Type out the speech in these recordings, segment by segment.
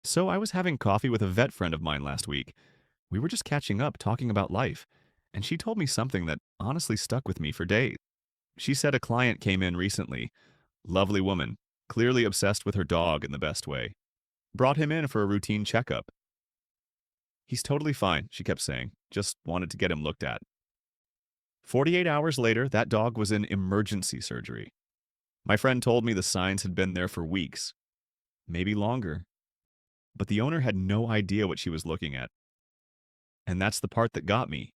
So I was having coffee with a vet friend of mine last week. We were just catching up, talking about life, and she told me something that honestly stuck with me for days. She said a client came in recently, lovely woman, clearly obsessed with her dog in the best way. Brought him in for a routine checkup. He's totally fine, she kept saying, just wanted to get him looked at. 48 hours later, that dog was in emergency surgery. My friend told me the signs had been there for weeks, maybe longer, but the owner had no idea what she was looking at. And that's the part that got me.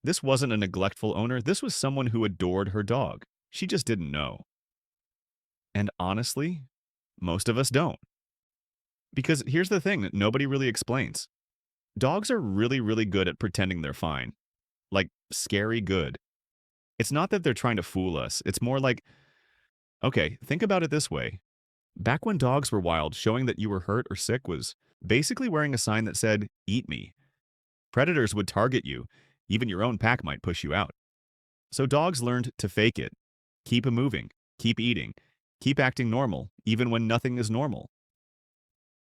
This wasn't a neglectful owner, this was someone who adored her dog. She just didn't know. And honestly, most of us don't. Because here's the thing that nobody really explains. Dogs are really, really good at pretending they're fine. Like, scary good. It's not that they're trying to fool us, it's more like, okay, think about it this way. Back when dogs were wild, showing that you were hurt or sick was basically wearing a sign that said, "Eat me." Predators would target you, even your own pack might push you out. So dogs learned to fake it. Keep moving, keep eating, keep acting normal, even when nothing is normal.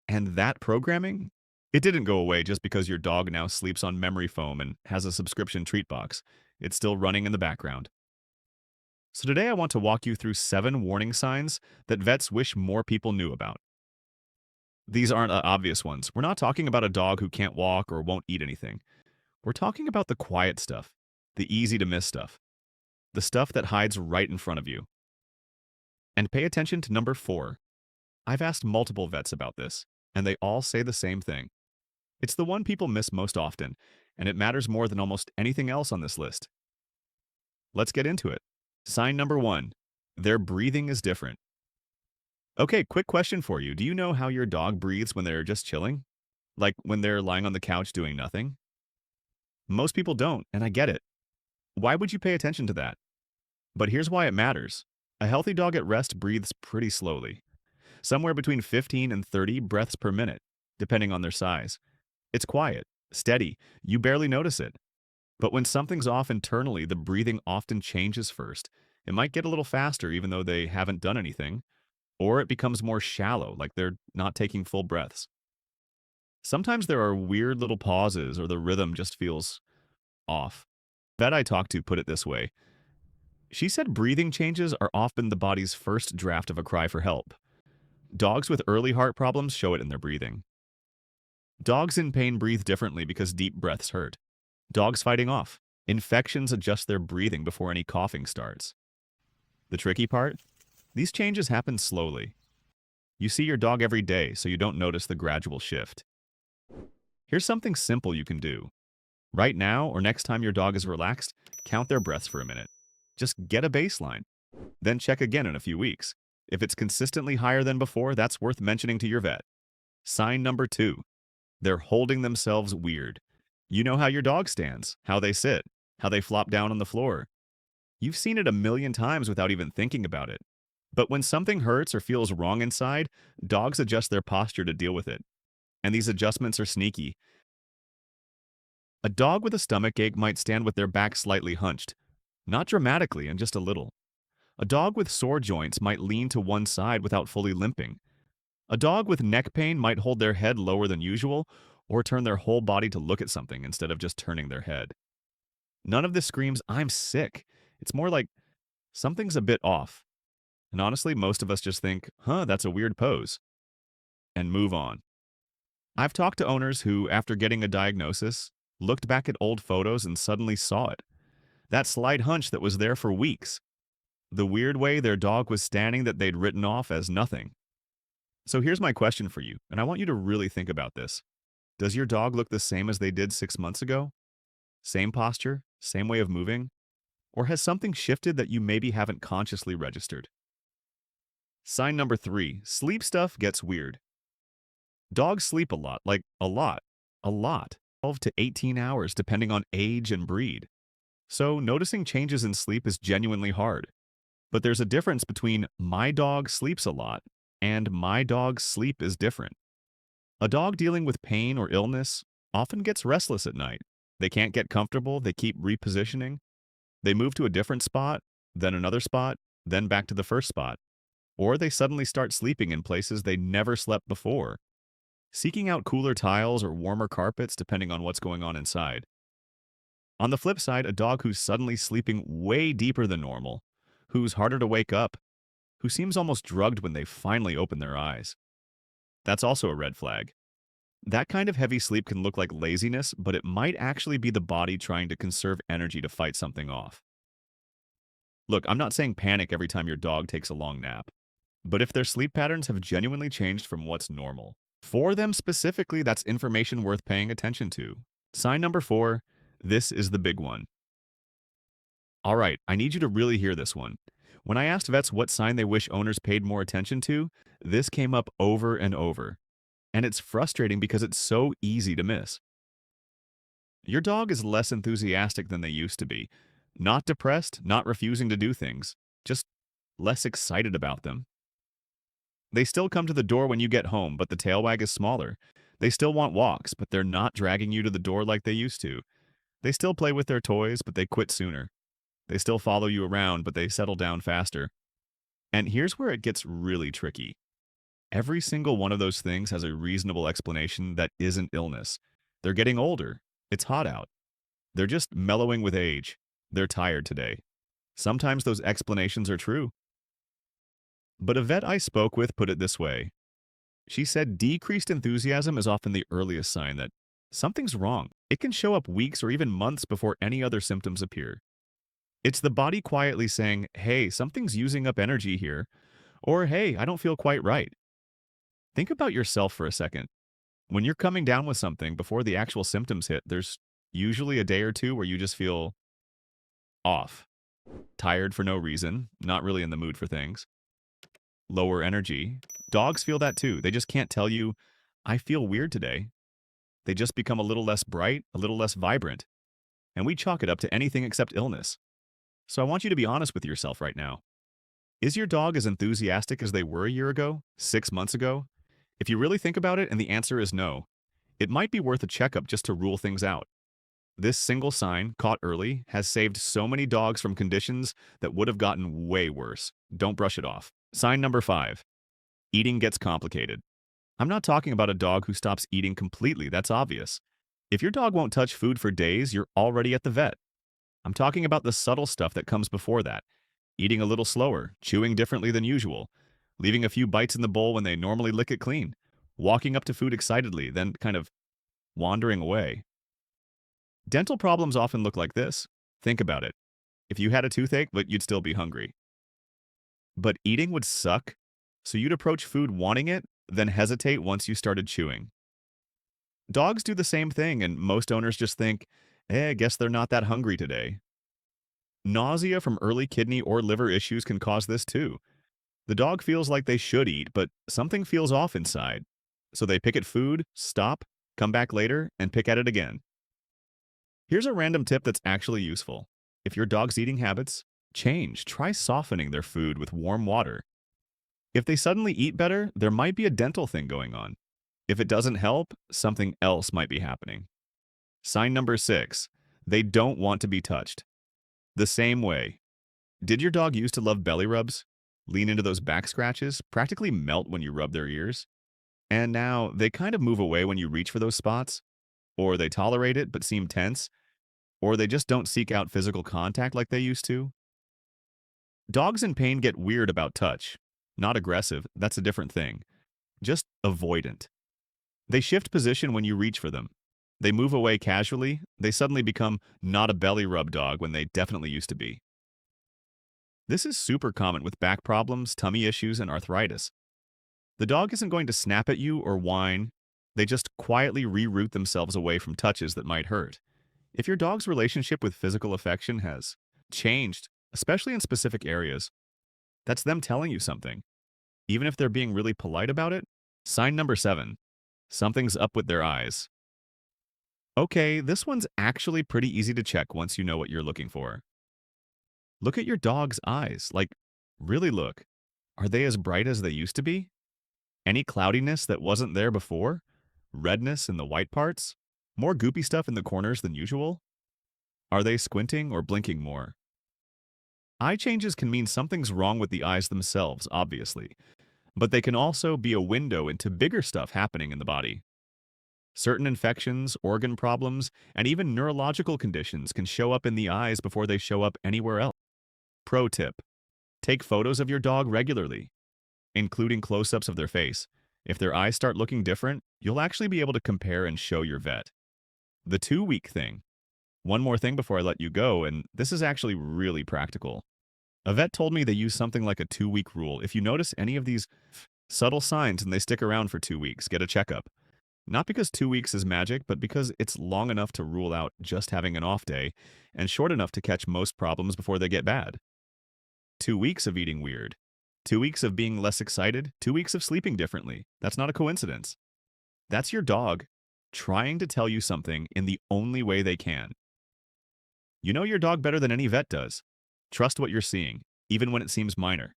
And that programming? It didn't go away just because your dog now sleeps on memory foam and has a subscription treat box. It's still running in the background. So today I want to walk you through 7 warning signs that vets wish more people knew about. These aren't the obvious ones. We're not talking about a dog who can't walk or won't eat anything. We're talking about the quiet stuff, the easy to miss stuff, the stuff that hides right in front of you. And pay attention to number 4. I've asked multiple vets about this, and they all say the same thing. It's the one people miss most often, and it matters more than almost anything else on this list. Let's get into it. Sign number 1. Their breathing is different. Okay, quick question for you. Do you know how your dog breathes when they're just chilling? Like when they're lying on the couch doing nothing? Most people don't, and I get it. Why would you pay attention to that? But here's why it matters. A healthy dog at rest breathes pretty slowly, somewhere between 15 and 30 breaths per minute, depending on their size. It's quiet, steady, you barely notice it. But when something's off internally, the breathing often changes first. It might get a little faster even though they haven't done anything, or it becomes more shallow, like they're not taking full breaths. Sometimes there are weird little pauses or the rhythm just feels off. Vet I talked to put it this way. She said breathing changes are often the body's first draft of a cry for help. Dogs with early heart problems show it in their breathing. Dogs in pain breathe differently because deep breaths hurt. Dogs fighting off. Infections adjust their breathing before any coughing starts. The tricky part? These changes happen slowly. You see your dog every day, so you don't notice the gradual shift. Here's something simple you can do. Right now, or next time your dog is relaxed, count their breaths for a minute. Just get a baseline. Then check again in a few weeks. If it's consistently higher than before, that's worth mentioning to your vet. Sign number 2. They're holding themselves weird. You know how your dog stands, how they sit, how they flop down on the floor. You've seen it a million times without even thinking about it. But when something hurts or feels wrong inside, dogs adjust their posture to deal with it. And these adjustments are sneaky. A dog with a stomach ache might stand with their back slightly hunched, not dramatically and just a little. A dog with sore joints might lean to one side without fully limping. A dog with neck pain might hold their head lower than usual or turn their whole body to look at something instead of just turning their head. None of this screams, "I'm sick." It's more like something's a bit off. And honestly, most of us just think, that's a weird pose, and move on. I've talked to owners who, after getting a diagnosis, looked back at old photos and suddenly saw it. That slight hunch that was there for weeks. The weird way their dog was standing that they'd written off as nothing. So here's my question for you, and I want you to really think about this. Does your dog look the same as they did 6 months ago? Same posture? Same way of moving? Or has something shifted that you maybe haven't consciously registered? Sign number 3. Sleep stuff gets weird. Dogs sleep a lot, like a lot. 12 to 18 hours depending on age and breed. So noticing changes in sleep is genuinely hard. But there's a difference between "my dog sleeps a lot" and "my dog's sleep is different." A dog dealing with pain or illness often gets restless at night. They can't get comfortable, they keep repositioning. They move to a different spot, then another spot, then back to the first spot. Or they suddenly start sleeping in places they never slept before. seeking out cooler tiles or warmer carpets depending on what's going on inside. On the flip side, a dog who's suddenly sleeping way deeper than normal, who's harder to wake up, who seems almost drugged when they finally open their eyes. That's also a red flag. That kind of heavy sleep can look like laziness, but it might actually be the body trying to conserve energy to fight something off. Look, I'm not saying panic every time your dog takes a long nap, but if their sleep patterns have genuinely changed from what's normal, for them specifically, that's information worth paying attention to. Sign number 4, this is the big one. All right, I need you to really hear this one. When I asked vets what sign they wish owners paid more attention to, this came up over and over. And it's frustrating because it's so easy to miss. Your dog is less enthusiastic than they used to be. Not depressed, not refusing to do things, just less excited about them. They still come to the door when you get home, but the tail wag is smaller. They still want walks, but they're not dragging you to the door like they used to. They still play with their toys, but they quit sooner. They still follow you around, but they settle down faster. And here's where it gets really tricky. Every single one of those things has a reasonable explanation that isn't illness. They're getting older. It's hot out. They're just mellowing with age. They're tired today. Sometimes those explanations are true. But a vet I spoke with put it this way. She said decreased enthusiasm is often the earliest sign that something's wrong. It can show up weeks or even months before any other symptoms appear. It's the body quietly saying, hey, something's using up energy here, or hey, I don't feel quite right. Think about yourself for a second. When you're coming down with something before the actual symptoms hit, there's usually a day or two where you just feel off, tired for no reason, not really in the mood for things, lower energy. Dogs feel that too. They just can't tell you, I feel weird today. They just become a little less bright, a little less vibrant. And we chalk it up to anything except illness. So I want you to be honest with yourself right now. Is your dog as enthusiastic as they were a year ago, 6 months ago? If you really think about it and the answer is no, it might be worth a checkup just to rule things out. This single sign, caught early, has saved so many dogs from conditions that would have gotten way worse. Don't brush it off. Sign number 5. Eating gets complicated. I'm not talking about a dog who stops eating completely, that's obvious. If your dog won't touch food for days, you're already at the vet. I'm talking about the subtle stuff that comes before that. Eating a little slower, chewing differently than usual, leaving a few bites in the bowl when they normally lick it clean, walking up to food excitedly, then kind of wandering away. Dental problems often look like this. Think about it. If you had a toothache, but you'd still be hungry. But eating would suck, so you'd approach food wanting it, then hesitate once you started chewing. Dogs do the same thing, and most owners just think, I guess they're not that hungry today. Nausea from early kidney or liver issues can cause this too. The dog feels like they should eat, but something feels off inside. So they pick at food, stop, come back later, and pick at it again. Here's a random tip that's actually useful. If your dog's eating habits change, try softening their food with warm water. If they suddenly eat better, there might be a dental thing going on. If it doesn't help, something else might be happening. Sign number 6. They don't want to be touched. The same way. Did your dog used to love belly rubs? Lean into those back scratches, practically melt when you rub their ears? And now they kind of move away when you reach for those spots? Or they tolerate it but seem tense? Or they just don't seek out physical contact like they used to? Dogs in pain get weird about touch. Not aggressive, that's a different thing. Just avoidant. They shift position when you reach for them. They move away casually. They suddenly become not a belly rub dog when they definitely used to be. This is super common with back problems, tummy issues, and arthritis. The dog isn't going to snap at you or whine. They just quietly reroute themselves away from touches that might hurt. If your dog's relationship with physical affection has changed, especially in specific areas, that's them telling you something. Even if they're being really polite about it. Sign number 7. Something's up with their eyes. Okay, this one's actually pretty easy to check once you know what you're looking for. Look at your dog's eyes. Like, really look. Are they as bright as they used to be? Any cloudiness that wasn't there before? Redness in the white parts? More goopy stuff in the corners than usual? Are they squinting or blinking more? Eye changes can mean something's wrong with the eyes themselves, obviously. But they can also be a window into bigger stuff happening in the body. Certain infections, organ problems, and even neurological conditions can show up in the eyes before they show up anywhere else. Pro tip: take photos of your dog regularly, including close-ups of their face. If their eyes start looking different, you'll actually be able to compare and show your vet. The 2-week thing. One more thing before I let you go, and this is actually really practical. A vet told me they use something like a 2-week rule. If you notice any of these subtle signs and they stick around for 2 weeks, get a checkup. Not because 2 weeks is magic, but because it's long enough to rule out just having an off day and short enough to catch most problems before they get bad. 2 weeks of eating weird. 2 weeks of being less excited. 2 weeks of sleeping differently. That's not a coincidence. That's your dog trying to tell you something in the only way they can. You know your dog better than any vet does. Trust what you're seeing, even when it seems minor.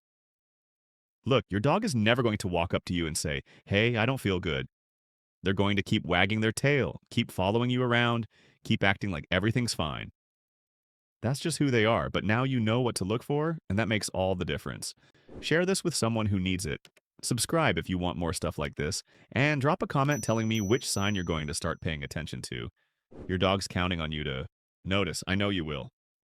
Look, your dog is never going to walk up to you and say, "Hey, I don't feel good." They're going to keep wagging their tail, keep following you around, keep acting like everything's fine. That's just who they are, but now you know what to look for, and that makes all the difference. Share this with someone who needs it. Subscribe if you want more stuff like this, and drop a comment telling me which sign you're going to start paying attention to. Your dog's counting on you to notice. I know you will.